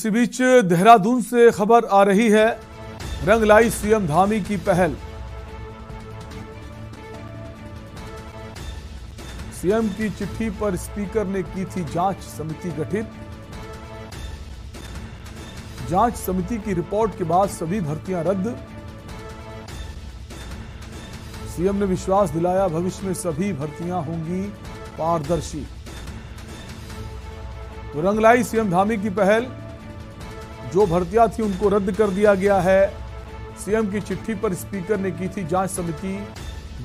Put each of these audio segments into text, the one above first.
इसी बीच देहरादून से खबर आ रही है, रंग लाई सीएम धामी की पहल। सीएम की चिट्ठी पर स्पीकर ने की थी जांच समिति गठित। जांच समिति की रिपोर्ट के बाद सभी भर्तियां रद्द। सीएम ने विश्वास दिलाया, भविष्य में सभी भर्तियां होंगी पारदर्शी। तो रंग लाई सीएम धामी की पहल। जो भर्तियां थी उनको रद्द कर दिया गया है। सीएम की चिट्ठी पर स्पीकर ने की थी जांच समिति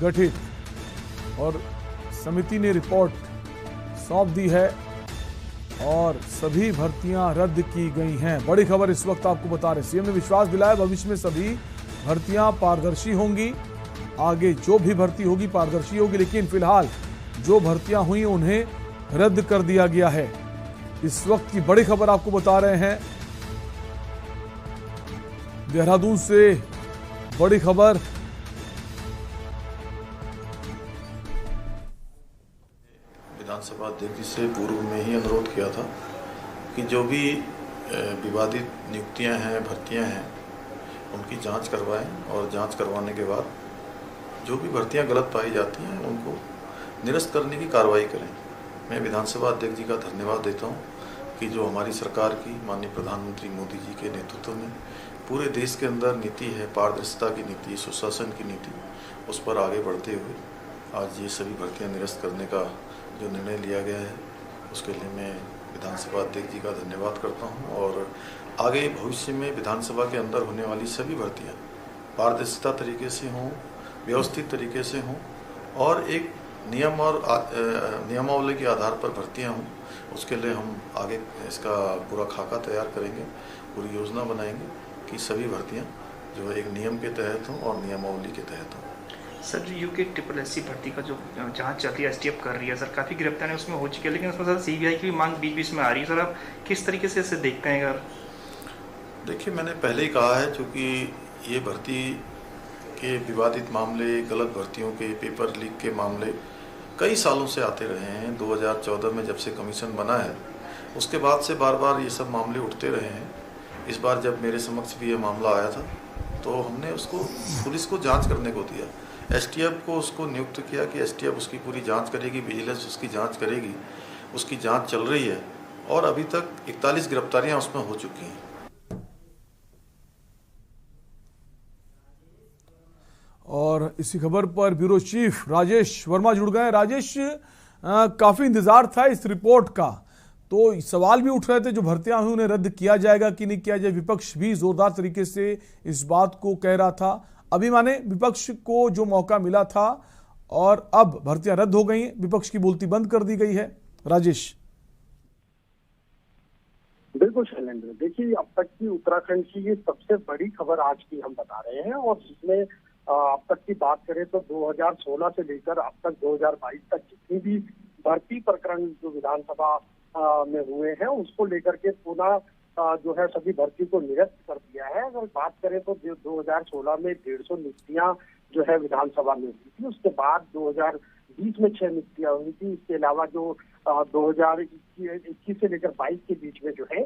गठित और समिति ने रिपोर्ट सौंप दी है और सभी भर्तियां रद्द की गई हैं। बड़ी खबर इस वक्त आपको बता रहे, सीएम ने विश्वास दिलाया, भविष्य में सभी भर्तियां पारदर्शी होंगी। आगे जो भी भर्ती होगी पारदर्शी होगी, लेकिन फिलहाल जो भर्तियां हुई उन्हें रद्द कर दिया गया है। इस वक्त की बड़ी खबर आपको बता रहे हैं, देहरादून से बड़ी खबर। विधानसभा अध्यक्ष से पूर्व में ही अनुरोध किया था कि जो भी विवादित नियुक्तियां हैं, भर्तियां हैं, उनकी जांच करवाएं और जांच करवाने के बाद जो भी भर्तियां गलत पाई जाती हैं उनको निरस्त करने की कार्रवाई करें। मैं विधानसभा अध्यक्ष जी का धन्यवाद देता हूं कि जो हमारी सरकार की माननीय प्रधानमंत्री मोदी जी के नेतृत्व में पूरे देश के अंदर नीति है, पारदर्शिता की नीति, सुशासन की नीति, उस पर आगे बढ़ते हुए आज ये सभी भर्तियां निरस्त करने का जो निर्णय लिया गया है, उसके लिए मैं विधानसभा अध्यक्ष जी का धन्यवाद करता हूं। और आगे भविष्य में विधानसभा के अंदर होने वाली सभी भर्तियां पारदर्शिता तरीके से हों, व्यवस्थित तरीके से हों और एक नियम और नियमावली के आधार पर भर्तियां हों। उसके लिए हम आगे इसका पूरा खाका तैयार करेंगे, पूरी योजना बनाएंगे कि सभी भर्तियां जो है एक नियम के तहत हों और नियमावली के तहत हों। सर, जो यूके SSC भर्ती का जो जांच चलती है, STF कर रही है सर, काफ़ी गिरफ्तारियां उसमें हो चुकी है, लेकिन उसमें सर CBI की भी मांग बीच बीच में आ रही है। सर, आप किस तरीके से इसे देखते हैं? अगर देखिए, मैंने पहले ही कहा है, चूँकि ये भर्ती के विवादित मामले, गलत भर्तियों के पेपर लीक के मामले कई सालों से आते रहे हैं। 2014 में जब से कमीशन बना है उसके बाद से बार बार ये सब मामले उठते रहे हैं। इस बार जब मेरे समक्ष भी ये मामला आया था तो हमने उसको पुलिस को जांच करने को दिया, STF को उसको नियुक्त किया कि STF उसकी पूरी जांच करेगी, विजिलेंस उसकी जांच करेगी। उसकी जांच चल रही है और अभी तक 41 गिरफ्तारियां उसमें हो चुकी हैं। और इसी खबर पर ब्यूरो चीफ राजेश वर्मा जुड़ गए। राजेश, काफी इंतजार था इस रिपोर्ट का, तो सवाल भी उठ रहे थे जो भर्तियां हुई उन्हें रद्द किया जाएगा कि नहीं किया जाए। विपक्ष भी जोरदार तरीके से इस बात को कह रहा था। अभी माने विपक्ष को जो मौका मिला था और अब भर्तियां रद्द हो गई, विपक्ष की बोलती बंद कर दी गई है। राजेश। बिल्कुल शैलेंद्र, देखिए, अब तक की उत्तराखंड की ये सबसे बड़ी खबर आज की हम बता रहे हैं और जिसमें अब तक की बात करें तो 2016 से लेकर अब तक 2022 तक जितनी भी भर्ती प्रकरण जो विधानसभा में हुए हैं उसको लेकर के पुनः जो है सभी भर्ती को निरस्त कर दिया है। अगर बात करें तो 2016 में 150 नियुक्तियां जो है विधानसभा में हुई थी। उसके बाद 2020 में 6 नियुक्तियां हुई थी। इसके अलावा जो 2021 से लेकर 22 के बीच में जो है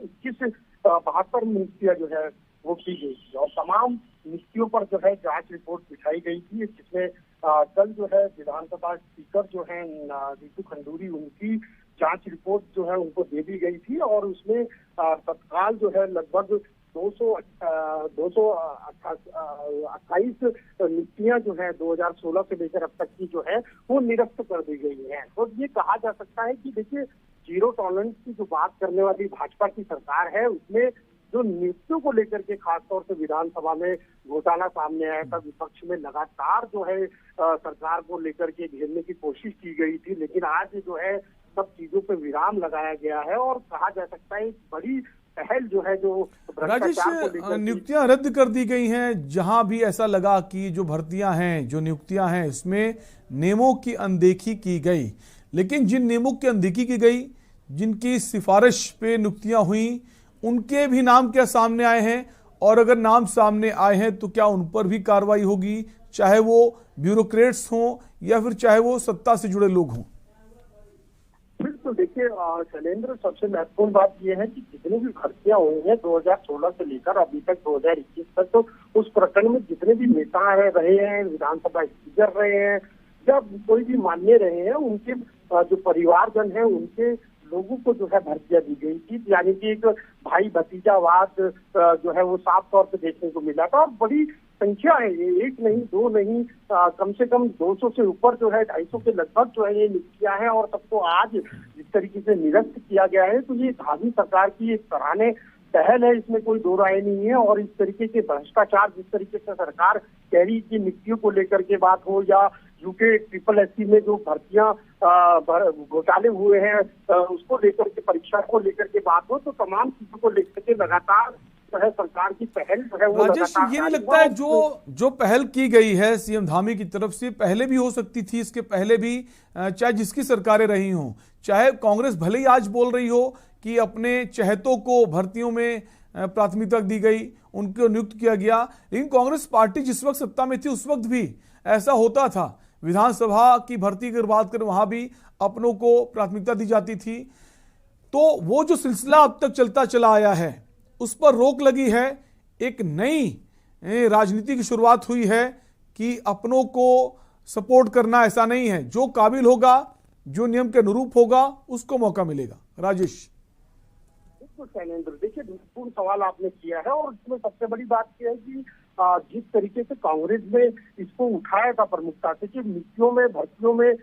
72 नियुक्तियां जो है वो की गई थी और तमाम नियुक्तियों पर जो है जांच रिपोर्ट बिठाई गई थी, जिसमें कल जो है विधानसभा स्पीकर जो है रितु खंडूरी, उनकी जांच रिपोर्ट जो है उनको दे दी गई थी और उसमें तत्काल जो है लगभग 228 नियुक्तियां जो है 2016 से लेकर अब तक की जो है वो निरस्त कर दी गई हैं। तो ये कहा जा सकता है कि देखिए, जीरो टॉलरेंस की जो बात करने वाली भाजपा की सरकार है उसमें जो नियुक्तियों को लेकर के खासतौर से विधानसभा में घोटाला सामने आया था, विपक्ष में लगातार जो है सरकार को लेकर के घेरने की कोशिश की गई थी, लेकिन आज जो है सब चीजों पे विराम लगाया गया है और कहा जा सकता है बड़ी पहल जो है जो राजेश, नियुक्तियां रद्द कर दी गई हैं। जहां भी ऐसा लगा कि जो भर्तियां हैं, जो नियुक्तियां हैं, इसमें नियमों की अनदेखी की गई, लेकिन जिन नियमों की अनदेखी की गई, जिनकी सिफारिश पे नियुक्तियां हुई, उनके भी नाम क्या सामने आए हैं? और अगर नाम सामने आए हैं तो क्या उन पर भी कार्रवाई होगी, चाहे वो ब्यूरोक्रेट्स हों या फिर चाहे वो सत्ता से जुड़े लोग हों? बिल्कुल, देखिए देखिए शैलेंद्र, सबसे महत्वपूर्ण बात यह है कि जितनी भी भर्तियां हुई हैं 2016 से लेकर अभी तक 2021 तक, तो उस प्रकरण में जितने भी नेता रहे हैं, विधानसभा स्पीकर रहे हैं, जब कोई भी मान्य रहे हैं, उनके जो परिवारजन है उनके लोगों को जो है भर्तियां दी गई थी। यानी कि एक भाई भतीजावाद जो है वो साफ तौर पे देखने को मिला था। और बड़ी संख्या है ये, एक नहीं दो नहीं, कम से कम 200 से ऊपर जो है, 250 के लगभग जो है ये नियुक्तियां हैं। और सबको आज जिस तरीके से निरस्त किया गया है, तो ये भावी सरकार की एक सराहनीय पहल है, इसमें कोई दो राय नहीं है। और इस तरीके के भ्रष्टाचार, जिस तरीके से सरकार कह रही की नियुक्तियों को लेकर के बात हो, या यूके SSSC में जो भर्तियां घोटाले हुए हैं उसको लेकर के, परीक्षा को लेकर के बात हो, तो तमाम चीजों को लेकर के लगातार जो है सरकार की पहल जो है वो राजेश, ये नहीं लगता है जो पहल की गई है सीएम धामी की तरफ से, पहले भी हो सकती थी, इसके पहले भी, चाहे जिसकी सरकारें रही हों, चाहे कांग्रेस भले ही आज बोल रही हो कि अपने चहेतों को भर्तियों में प्राथमिकता दी गई, उनको नियुक्त किया गया, लेकिन कांग्रेस पार्टी जिस वक्त सत्ता में थी उस वक्त भी ऐसा होता था। विधानसभा की भर्ती की बात करें, वहां भी अपनों को प्राथमिकता दी जाती थी। तो वो जो सिलसिला अब तक चलता चला आया है, उस पर रोक लगी है। एक नई राजनीति की शुरुआत हुई है कि अपनों को सपोर्ट करना ऐसा नहीं है, जो काबिल होगा, जो नियम के अनुरूप होगा, उसको मौका मिलेगा। राजेश, शैलेंद्र, देखिए महत्वपूर्ण सवाल आपने किया है, और इसमें सबसे बड़ी बात यह है कि जिस तरीके से कांग्रेस ने इसको उठाया था प्रमुखता से कि नियुक्तियों में, भर्तियों में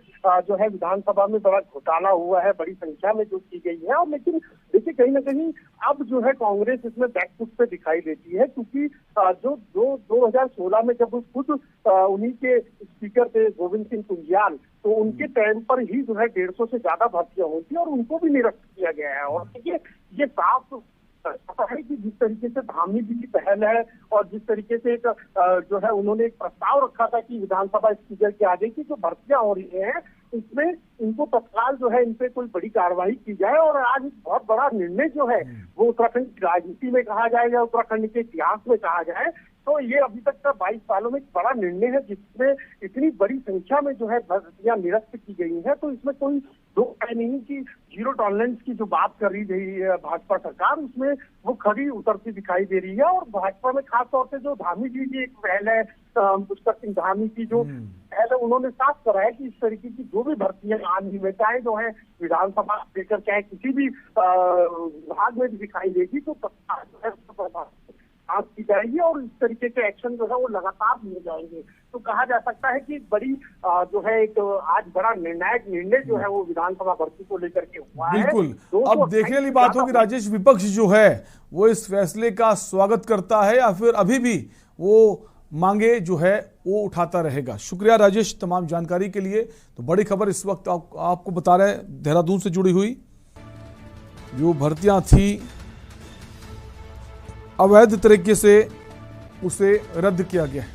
जो है विधानसभा में बड़ा घोटाला हुआ है, बड़ी संख्या में जो की गई है। और लेकिन देखिए कहीं ना कहीं अब जो है कांग्रेस इसमें बैकफुट पे दिखाई देती है, क्योंकि जो 2016 में जब खुद उन्हीं के स्पीकर थे गोविंद सिंह कुंजियाल, तो उनके टाइम पर ही जो है 150 से ज्यादा भर्तियां हुई थी और उनको भी निरस्त किया गया है। और देखिए ये साफ है कि जिस तरीके से धामी जी की पहल है, और जिस तरीके से एक जो है उन्होंने एक प्रस्ताव रखा था कि विधानसभा स्पीकर के आगे की जो भर्तियां हो रही हैं, इसमें इनको तत्काल जो है इन पे कोई बड़ी कार्रवाई की जाए। और आज एक बहुत बड़ा निर्णय जो है वो उत्तराखंड की राजनीति में कहा जाए या उत्तराखंड के इतिहास में कहा जाए, तो ये अभी तक का 22 सालों में एक बड़ा निर्णय है, जिसमें इतनी बड़ी संख्या में जो है भर्तियां निरस्त की गई है। तो इसमें कोई दो राय नहीं कि जीरो टॉलरेंस की जो बात कर रही है भाजपा सरकार, उसमें वो खड़ी उतरती दिखाई दे रही है। और भाजपा में खास तौर से जो धामी जी की एक पहल है, पुष्कर सिंह धामी की जो पहल है, उन्होंने साफ करा है कि इस तरीके की जो भी भर्तियां आंधी में, चाहे जो है विधानसभा लेकर चाहे किसी भी विभाग में भी दिखाई देगी, तो आज की जाएगी और इस तरीके के एक्शन जो है वो लगातार लिए जाएंगे। तो कहा जा सकता है कि बड़ी जो है एक आज बड़ा निर्णायक निर्णय जो है वो विधानसभा भर्ती को लेकर के हुआ है। बिल्कुल। अब देखने वाली बात होगी राजेश, विपक्ष जो है वो इस फैसले का स्वागत करता है या फिर अभी भी वो मांगे जो है वो उठाता रहेगा। शुक्रिया राजेश तमाम जानकारी के लिए। तो बड़ी खबर इस वक्त आपको बता रहे हैं, देहरादून से जुड़ी हुई जो भर्तियां थी अवैध तरीके से उसे रद्द किया गया है।